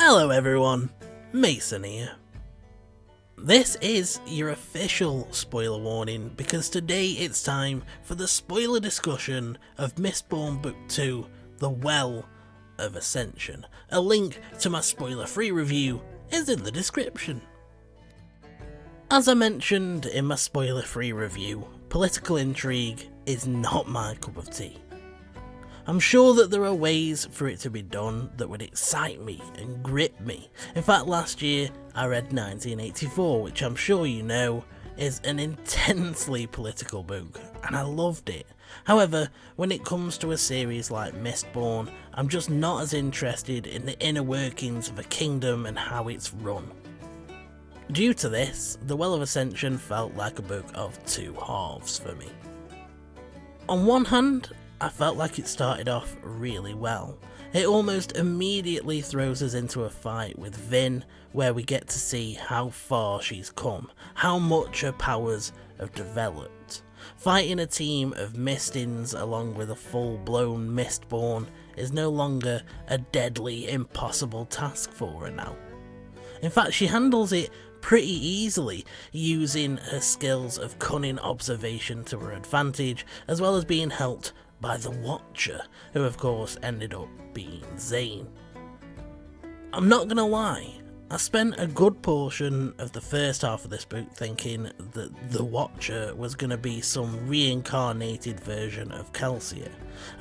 Hello everyone, Mason here. This is your official spoiler warning because today it's time for the spoiler discussion of Mistborn Book 2, The Well of Ascension. A link to my spoiler-free review is in the description. As I mentioned in my spoiler-free review, political intrigue is not my cup of tea. I'm sure that there are ways for it to be done that would excite me and grip me. In fact, last year I read 1984, which I'm sure you know is an intensely political book, and I loved it. However, when it comes to a series like Mistborn, I'm just not as interested in the inner workings of a kingdom and how it's run. Due to this, The Well of Ascension felt like a book of two halves for me. On one hand, I felt like it started off really well. It almost immediately throws us into a fight with Vin, where we get to see how far she's come, how much her powers have developed. Fighting a team of Mistins along with a full-blown Mistborn is no longer a deadly, impossible task for her now. In fact, she handles it pretty easily, using her skills of cunning observation to her advantage, as well as being helped by the Watcher, who of course ended up being Zane. I'm not gonna lie, I spent a good portion of the first half of this book thinking that the Watcher was gonna be some reincarnated version of Kelsier.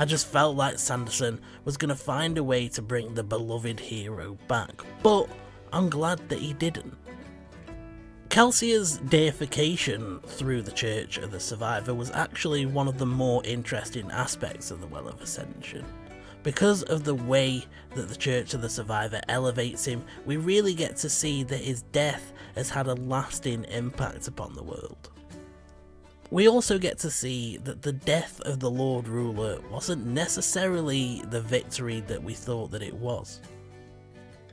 I just felt like Sanderson was gonna find a way to bring the beloved hero back, but I'm glad that he didn't. Kelsier's deification through the Church of the Survivor was actually one of the more interesting aspects of the Well of Ascension. Because of the way that the Church of the Survivor elevates him, we really get to see that his death has had a lasting impact upon the world. We also get to see that the death of the Lord Ruler wasn't necessarily the victory that we thought that it was.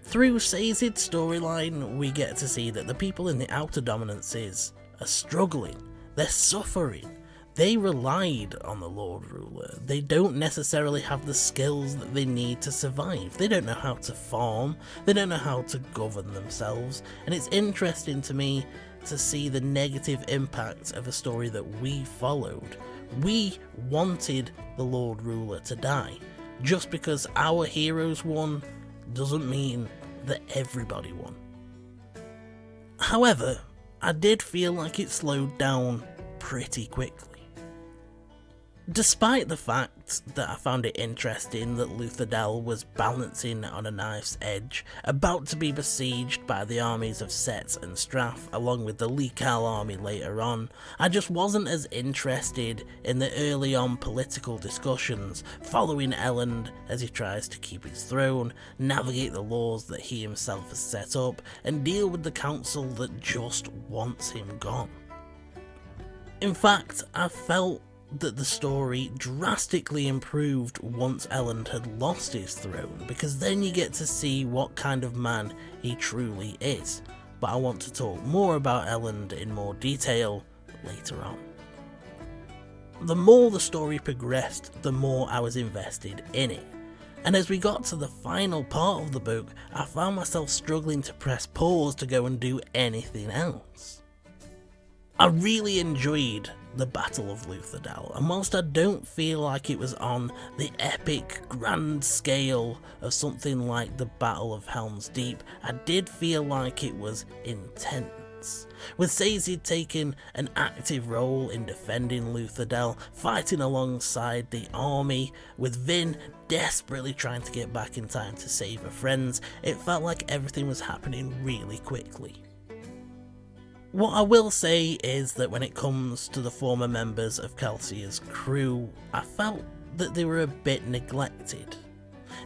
Through Sazed's storyline, we get to see that the people in the Outer Dominances are struggling, they're suffering, they relied on the Lord Ruler, they don't necessarily have the skills that they need to survive, they don't know how to farm, they don't know how to govern themselves, and it's interesting to me to see the negative impact of a story that we followed. We wanted the Lord Ruler to die. Just because our heroes won doesn't mean that everybody won. However, I did feel like it slowed down pretty quickly. Despite the fact that I found it interesting that Luthadel was balancing on a knife's edge, about to be besieged by the armies of Set and Strath along with the Likal army later on, I just wasn't as interested in the early on political discussions following Elend as he tries to keep his throne, navigate the laws that he himself has set up, and deal with the council that just wants him gone. In fact, I felt that the story drastically improved once Elend had lost his throne, because then you get to see what kind of man he truly is. But I want to talk more about Elend in more detail later on. The more the story progressed, the more I was invested in it. And as we got to the final part of the book, I found myself struggling to press pause to go and do anything else. I really enjoyed the Battle of Luthadel, and whilst I don't feel like it was on the epic grand scale of something like the Battle of Helm's Deep, I did feel like it was intense. With Sazed taking an active role in defending Luthadel, fighting alongside the army, with Vin desperately trying to get back in time to save her friends, it felt like everything was happening really quickly. What I will say is that when it comes to the former members of Kelsier's crew, I felt that they were a bit neglected.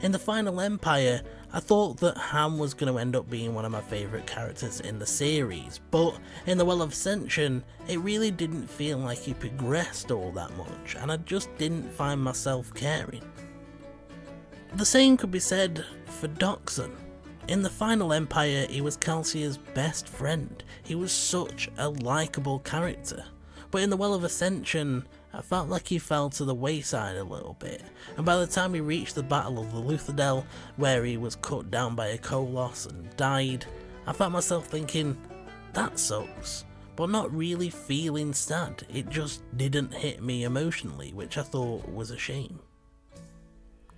In the Final Empire, I thought that Ham was going to end up being one of my favourite characters in the series, but in The Well of Ascension, it really didn't feel like he progressed all that much, and I just didn't find myself caring. The same could be said for Doxon. In the Final Empire, he was Kelsier's best friend. He was such a likeable character. But in The Well of Ascension, I felt like he fell to the wayside a little bit, and by the time he reached the Battle of the Luthadel, where he was cut down by a Koloss and died, I found myself thinking, that sucks, but not really feeling sad. It just didn't hit me emotionally, which I thought was a shame.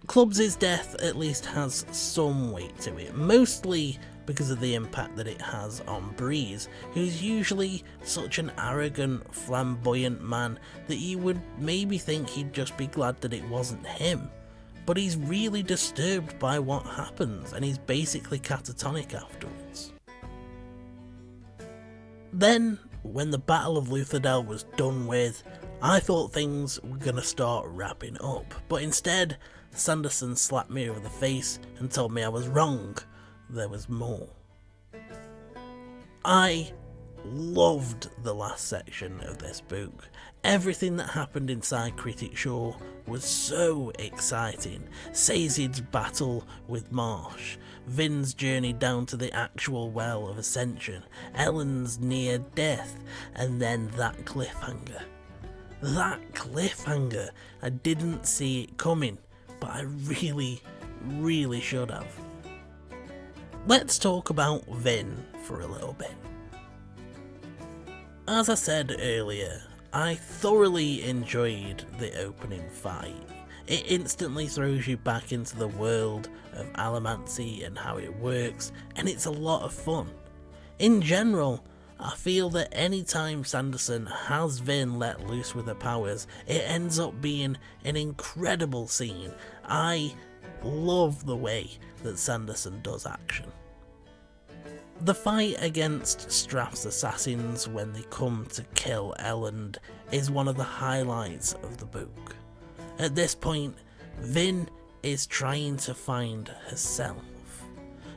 Clubs' death at least has some weight to it, mostly because of the impact that it has on Breeze, who's usually such an arrogant, flamboyant man that you would maybe think he'd just be glad that it wasn't him. But he's really disturbed by what happens, and he's basically catatonic afterwards. Then, when the Battle of Luthadel was done with, I thought things were gonna start wrapping up, but instead, Sanderson slapped me over the face and told me I was wrong. There was more. I loved the last section of this book. Everything that happened inside Critic Shore was so exciting. Sazed's battle with Marsh, Vin's journey down to the actual Well of Ascension, Ellen's near death, and then that cliffhanger. That cliffhanger! I didn't see it coming, but I really should have. Let's talk about Vin for a little bit. As I said earlier, I thoroughly enjoyed the opening fight. It instantly throws you back into the world of Allomancy and how it works, and it's a lot of fun. In general, I feel that anytime Sanderson has Vin let loose with her powers, it ends up being an incredible scene. I love the way that Sanderson does action. The fight against Straff's assassins when they come to kill Elland is one of the highlights of the book. At this point, Vin is trying to find herself.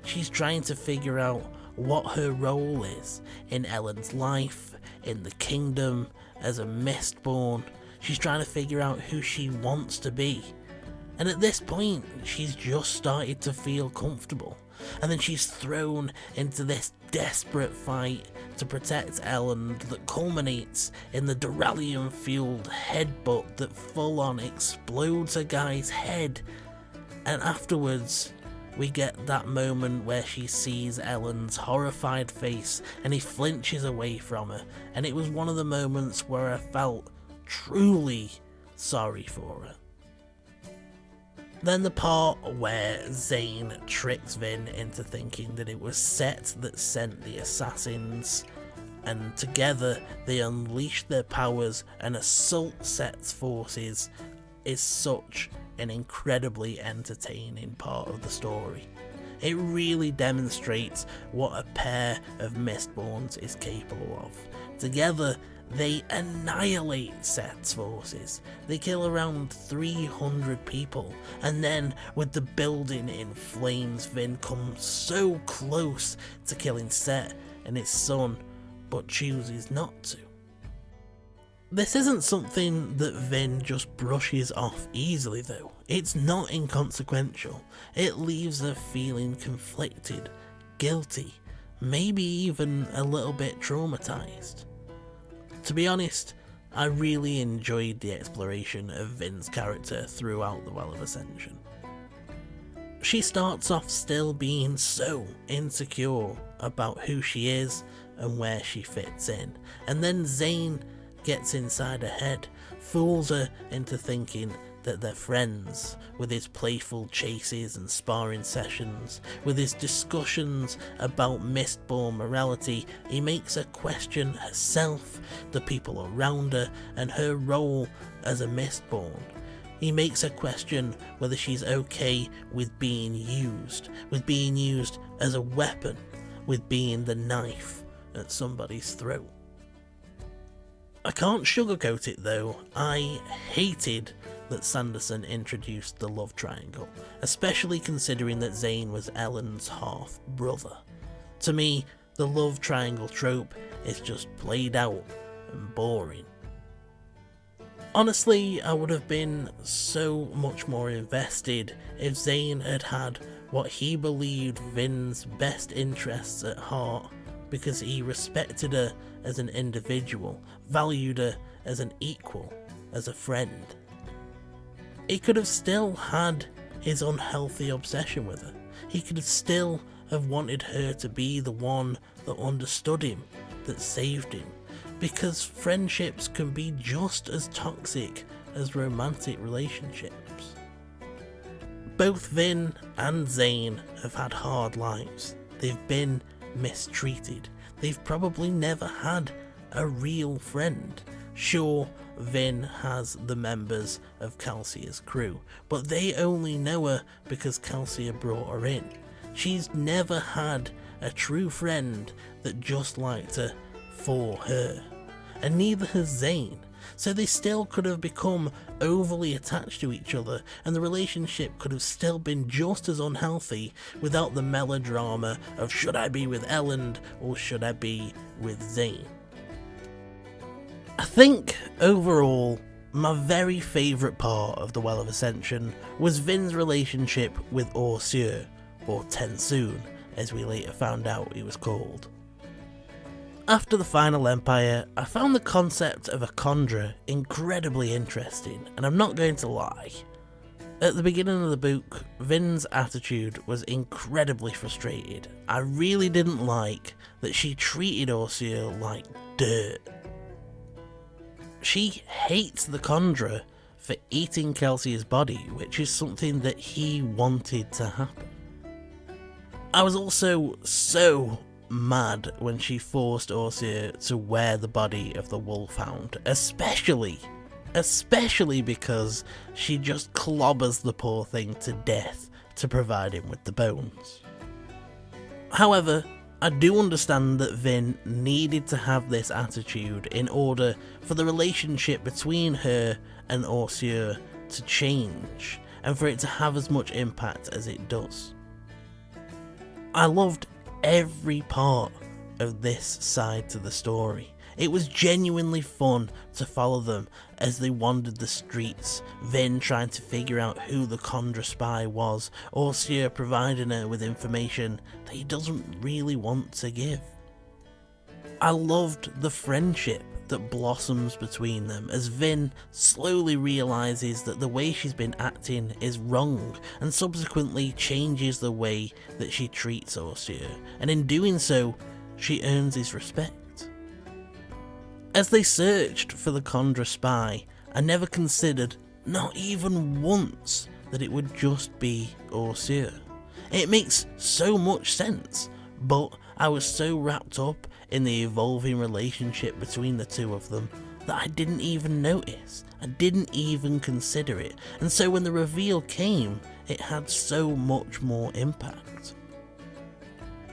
She's trying to figure out what her role is in Ellen's life, in the kingdom, as a Mistborn. She's trying to figure out who she wants to be. And at this point, she's just started to feel comfortable. And then she's thrown into this desperate fight to protect Elland that culminates in the Duralium-fueled headbutt that full-on explodes a guy's head. And afterwards, we get that moment where she sees Ellen's horrified face and he flinches away from her. And it was one of the moments where I felt truly sorry for her. Then the part where Zane tricks Vin into thinking that it was Set that sent the assassins, and together they unleash their powers and assault Set's forces, is such an incredibly entertaining part of the story. It really demonstrates what a pair of Mistborns is capable of. Together, they annihilate Set's forces. They kill around 300 people, and then with the building in flames, Vin comes so close to killing Set and his son, but chooses not to. This isn't something that Vin just brushes off easily though. It's not inconsequential. It leaves her feeling conflicted, guilty, maybe even a little bit traumatized. To be honest, I really enjoyed the exploration of Vin's character throughout the Well of Ascension. She starts off still being so insecure about who she is and where she fits in, and then Zane gets inside her head, fools her into thinking that they're friends, with his playful chases and sparring sessions, with his discussions about Mistborn morality. He makes her question herself, the people around her, and her role as a Mistborn. He makes her question whether she's okay with being used as a weapon, with being the knife at somebody's throat. I can't sugarcoat it though, I hated that Sanderson introduced the love triangle, especially considering that Zane was Ellen's half-brother. To me, the love triangle trope is just played out and boring. Honestly, I would have been so much more invested if Zane had had what he believed Vin's best interests at heart, because he respected her as an individual, valued her as an equal, as a friend. He could have still had his unhealthy obsession with her. He could have still have wanted her to be the one that understood him, that saved him, because friendships can be just as toxic as romantic relationships. Both Vin and Zane have had hard lives. They've been mistreated. They've probably never had a real friend. Sure, Vin has the members of Calcia's crew, but they only know her because Calcia brought her in. She's never had a true friend that just liked her for her, and neither has Zane, so they still could have become overly attached to each other, and the relationship could have still been just as unhealthy without the melodrama of should I be with Elend or should I be with Zane. I think overall my very favourite part of the Well of Ascension was Vin's relationship with Orsier, or Tensoon, as we later found out he was called. After the Final Empire, I found the concept of a Kandra incredibly interesting, and I'm not going to lie. At the beginning of the book, Vin's attitude was incredibly frustrated. I really didn't like that she treated Orsier like dirt. She hates the Kandra for eating Calcia's body, which is something that he wanted to happen. I was also so mad when she forced Orsier to wear the body of the wolfhound, especially because she just clobbers the poor thing to death to provide him with the bones. However, I do understand that Vin needed to have this attitude in order for the relationship between her and Orsier to change, and for it to have as much impact as it does. I loved every part of this side to the story. It was genuinely fun to follow them as they wandered the streets, Vin trying to figure out who the Kandra spy was, Orsier providing her with information that he doesn't really want to give. I loved the friendship that blossoms between them as Vin slowly realises that the way she's been acting is wrong, and subsequently changes the way that she treats Orsier, and in doing so, she earns his respect. As they searched for the Kandra spy, I never considered, not even once, that it would just be Orsier. It makes so much sense, but I was so wrapped up in the evolving relationship between the two of them that I didn't even notice. I didn't even consider it, and so when the reveal came, it had so much more impact.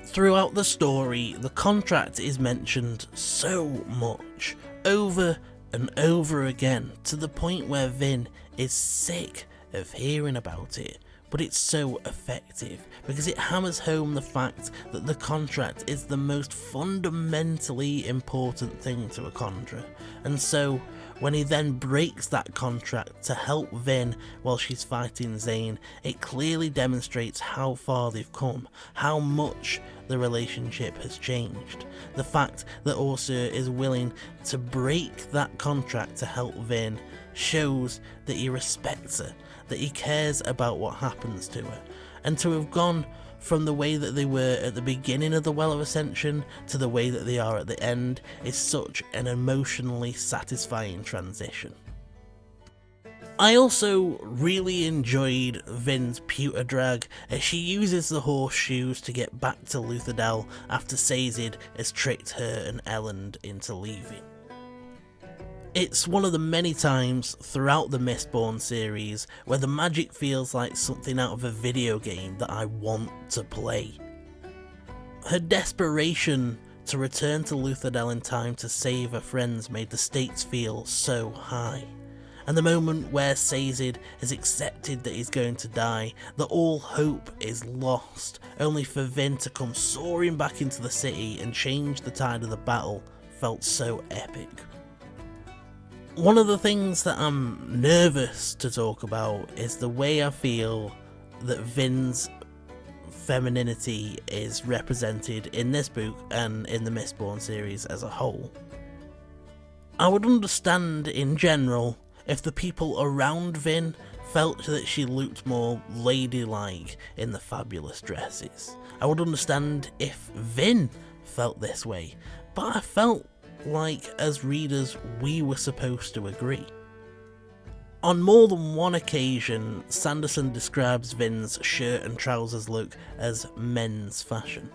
Throughout the story, the contract is mentioned so much, over and over again, to the point where Vin is sick of hearing about it, but it's so effective because it hammers home the fact that the contract is the most fundamentally important thing to a Kandra, and so when he then breaks that contract to help Vin while she's fighting Zane, it clearly demonstrates how far they've come, how much the relationship has changed. The fact that Orsier is willing to break that contract to help Vin shows that he respects her, that he cares about what happens to her, and to have gone from the way that they were at the beginning of the Well of Ascension to the way that they are at the end is such an emotionally satisfying transition. I also really enjoyed Vin's pewter drag as she uses the horseshoes to get back to Luthadel after Sazed has tricked her and Elend into leaving. It's one of the many times throughout the Mistborn series where the magic feels like something out of a video game that I want to play. Her desperation to return to Luthadel in time to save her friends made the stakes feel so high. And the moment where Sazed has accepted that he's going to die, that all hope is lost, only for Vin to come soaring back into the city and change the tide of the battle, felt so epic. One of the things that I'm nervous to talk about is the way I feel that Vin's femininity is represented in this book and in the Mistborn series as a whole. I would understand in general if the people around Vin felt that she looked more ladylike in the fabulous dresses. I would understand if Vin felt this way, but I felt like as readers we were supposed to agree. On more than one occasion, Sanderson describes Vin's shirt and trousers look as men's fashion.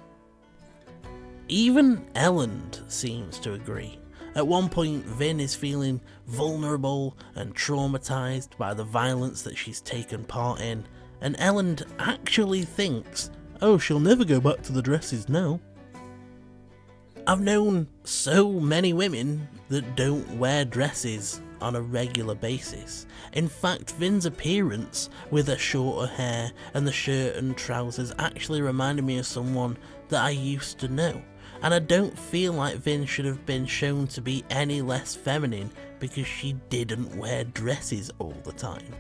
Even Elend seems to agree. At one point, Vin is feeling vulnerable and traumatised by the violence that she's taken part in, and Elend actually thinks, oh, she'll never go back to the dresses now. I've known so many women that don't wear dresses on a regular basis. In fact, Vin's appearance with her shorter hair and the shirt and trousers actually reminded me of someone that I used to know. And I don't feel like Vin should have been shown to be any less feminine because she didn't wear dresses all the time.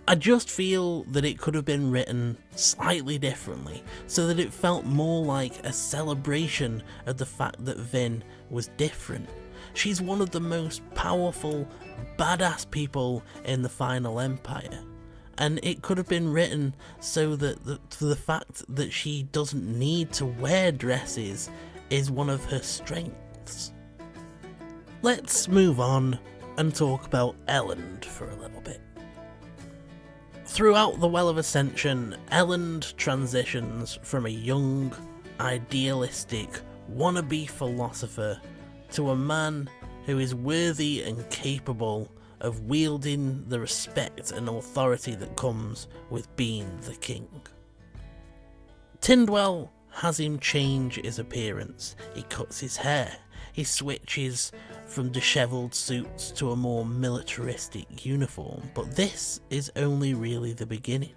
I just feel that it could have been written slightly differently so that it felt more like a celebration of the fact that Vin was different. She's one of the most powerful, badass people in the Final Empire. And it could have been written so that the fact that she doesn't need to wear dresses is one of her strengths. Let's move on and talk about Elend for a little bit. Throughout the Well of Ascension, Elend transitions from a young, idealistic, wannabe philosopher to a man who is worthy and capable of wielding the respect and authority that comes with being the king. Tindwell has him change his appearance. He cuts his hair, he switches from dishevelled suits to a more militaristic uniform, but this is only really the beginning.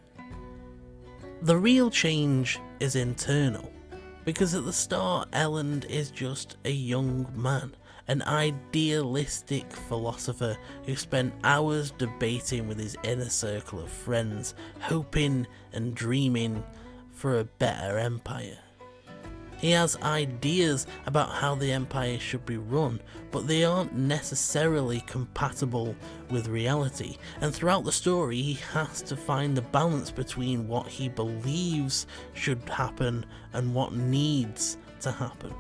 The real change is internal, because at the start Elend is just a young man, an idealistic philosopher who spent hours debating with his inner circle of friends, hoping and dreaming for a better empire. He has ideas about how the empire should be run, but they aren't necessarily compatible with reality, and throughout the story he has to find the balance between what he believes should happen and what needs to happen.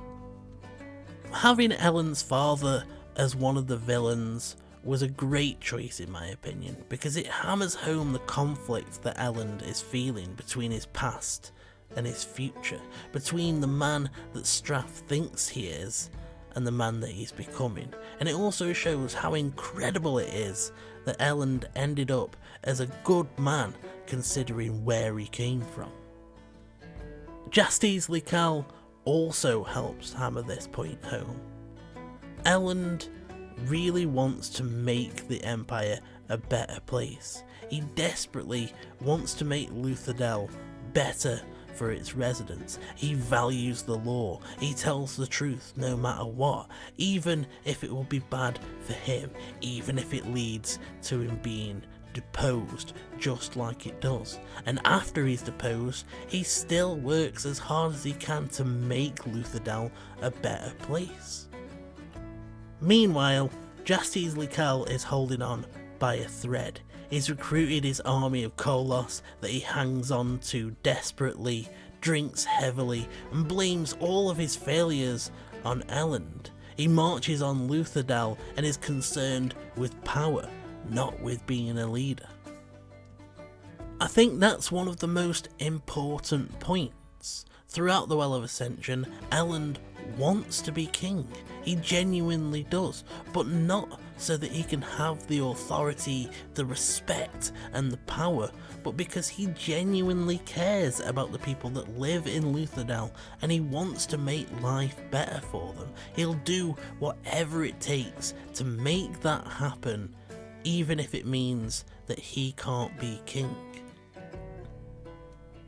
Having Elend's father as one of the villains was a great choice in my opinion, because it hammers home the conflict that Elend is feeling between his past and his future, between the man that Straff thinks he is and the man that he's becoming. And it also shows how incredible it is that Elend ended up as a good man considering where he came from. Jastes Lical also helps hammer this point home. Elend really wants to make the Empire a better place. He desperately wants to make Luthadel better for its residents. He values the law. He tells the truth no matter what, even if it will be bad for him, even if it leads to him being deposed, just like it does. And after he's deposed, he still works as hard as he can to make Luthadel a better place. Meanwhile, Jastes Lical is holding on by a thread. He's recruited his army of Kolos that he hangs on to desperately, drinks heavily, and blames all of his failures on Elend. He marches on Luthadel and is concerned with power, not with being a leader. I think that's one of the most important points. Throughout the Well of Ascension, Elend wants to be king. He genuinely does, but not so that he can have the authority, the respect and the power, but because he genuinely cares about the people that live in Luthadel and he wants to make life better for them. He'll do whatever it takes to make that happen, even if it means that he can't be king.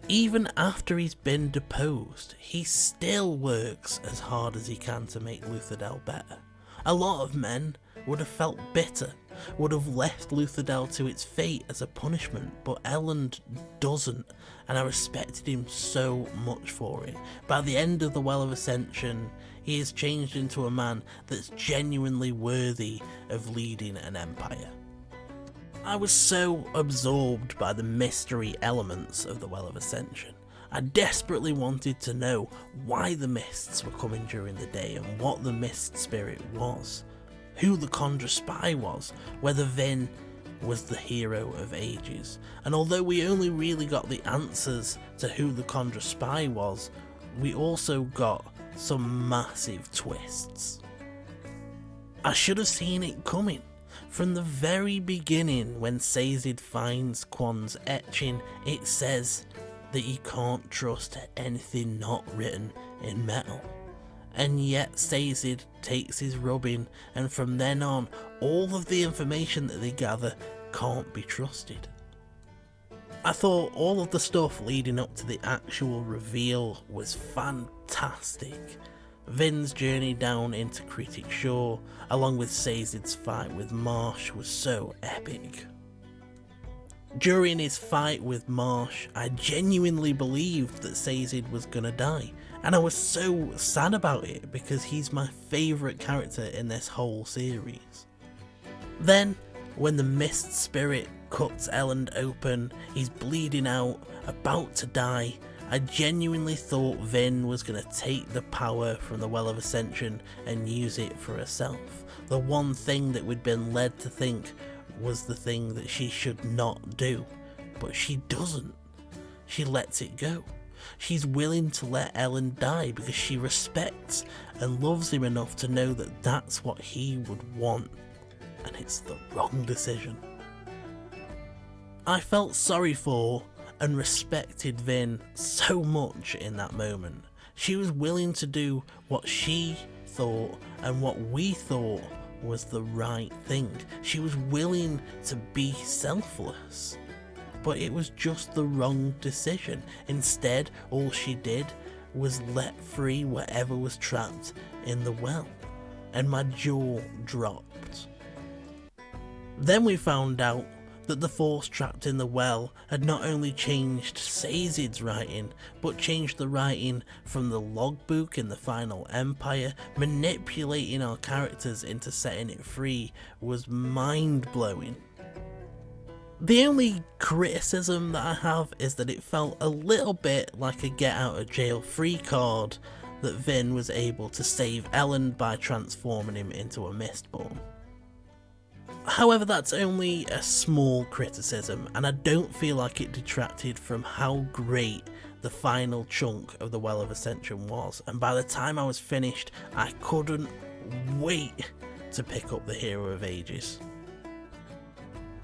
Even after he's been deposed, he still works as hard as he can to make Luthadel better. A lot of men would have felt bitter, would have left Luthadel to its fate as a punishment, but Elend doesn't, and I respected him so much for it. By the end of the Well of Ascension, he is changed into a man that's genuinely worthy of leading an empire. I was so absorbed by the mystery elements of the Well of Ascension. I desperately wanted to know why the mists were coming during the day and what the mist spirit was, who the Condra spy was, whether Vin was the hero of ages. And although we only really got the answers to who the Condra spy was, we also got some massive twists. I should have seen it coming. From the very beginning, when Sazed finds Quan's etching, it says that you can't trust anything not written in metal. And yet Sazed takes his rubbing, and from then on, all of the information that they gather can't be trusted. I thought all of the stuff leading up to the actual reveal was fantastic. Vin's journey down into Critic Shore, along with Sazed's fight with Marsh, was so epic. During his fight with Marsh, I genuinely believed that Sazed was gonna die, and I was so sad about it because he's my favourite character in this whole series. Then, when the Mist Spirit cuts Elend open, he's bleeding out, about to die, I genuinely thought Vin was going to take the power from the Well of Ascension and use it for herself. The one thing that we'd been led to think was the thing that she should not do. But she doesn't. She lets it go. She's willing to let Elend die because she respects and loves him enough to know that that's what he would want. And it's the wrong decision. I felt sorry for and respected Vin so much in that moment. She was willing to do what she thought and what we thought was the right thing. She was willing to be selfless, but it was just the wrong decision. Instead, all she did was let free whatever was trapped in the well, and my jaw dropped. Then we found out that the force trapped in the well had not only changed Sazed's writing, but changed the writing from the logbook in the Final Empire. Manipulating our characters into setting it free was mind-blowing. The only criticism that I have is that it felt a little bit like a get out of jail free card that Vin was able to save Elend by transforming him into a Mistborn. However, that's only a small criticism, and I don't feel like it detracted from how great the final chunk of the Well of Ascension was, and by the time I was finished, I couldn't wait to pick up the Hero of Ages.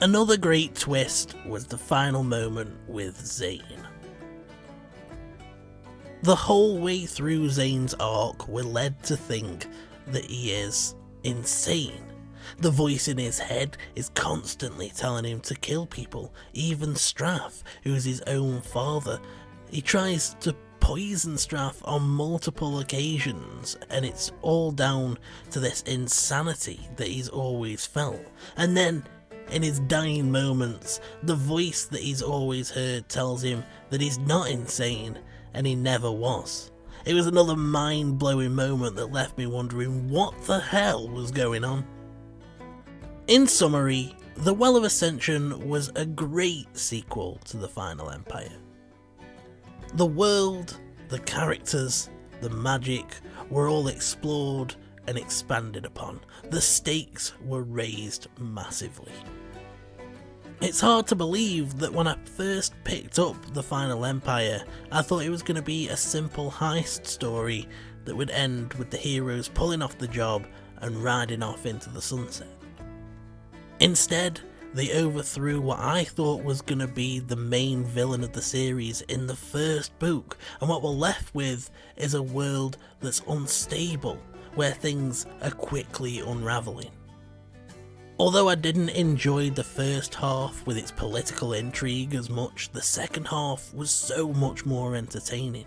Another great twist was the final moment with Zane. The whole way through Zane's arc, we're led to think that he is insane. The voice in his head is constantly telling him to kill people, even Straff, who is his own father. He tries to poison Straff on multiple occasions, and it's all down to this insanity that he's always felt. And then, in his dying moments, the voice that he's always heard tells him that he's not insane, and he never was. It was another mind-blowing moment that left me wondering what the hell was going on. In summary, The Well of Ascension was a great sequel to the Final Empire. The world, the characters, the magic were all explored and expanded upon. The stakes were raised massively. It's hard to believe that when I first picked up the Final Empire, I thought it was going to be a simple heist story that would end with the heroes pulling off the job and riding off into the sunset. Instead, they overthrew what I thought was going to be the main villain of the series in the first book, and what we're left with is a world that's unstable, where things are quickly unravelling. Although I didn't enjoy the first half with its political intrigue as much, the second half was so much more entertaining.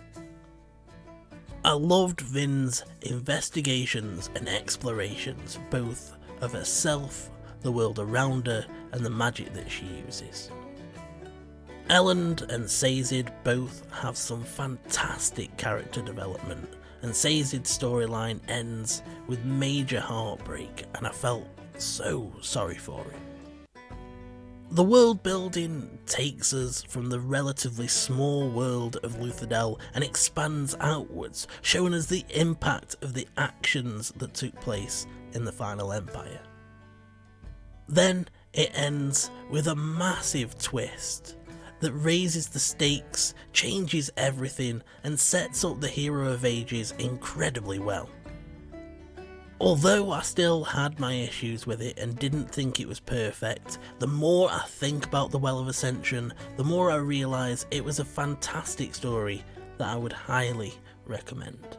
I loved Vin's investigations and explorations, both of herself, the world around her, and the magic that she uses. Elend and Sazed both have some fantastic character development, and Sazed's storyline ends with major heartbreak, and I felt so sorry for him. The world building takes us from the relatively small world of Luthadel and expands outwards, showing us the impact of the actions that took place in the Final Empire. Then it ends with a massive twist that raises the stakes, changes everything, and sets up the Hero of Ages incredibly well. Although I still had my issues with it and didn't think it was perfect, the more I think about the Well of Ascension, the more I realise it was a fantastic story that I would highly recommend.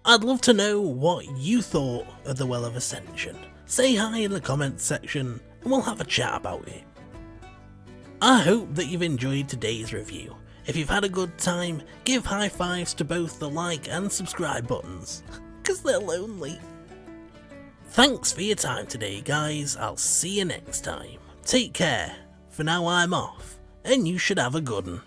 I'd love to know what you thought of the Well of Ascension. Say hi in the comments section and we'll have a chat about it. I hope that you've enjoyed today's review. If you've had a good time, give high fives to both the like and subscribe buttons, because they're lonely. Thanks for your time today, guys. I'll see you next time. Take care. For now I'm off, and you should have a good one.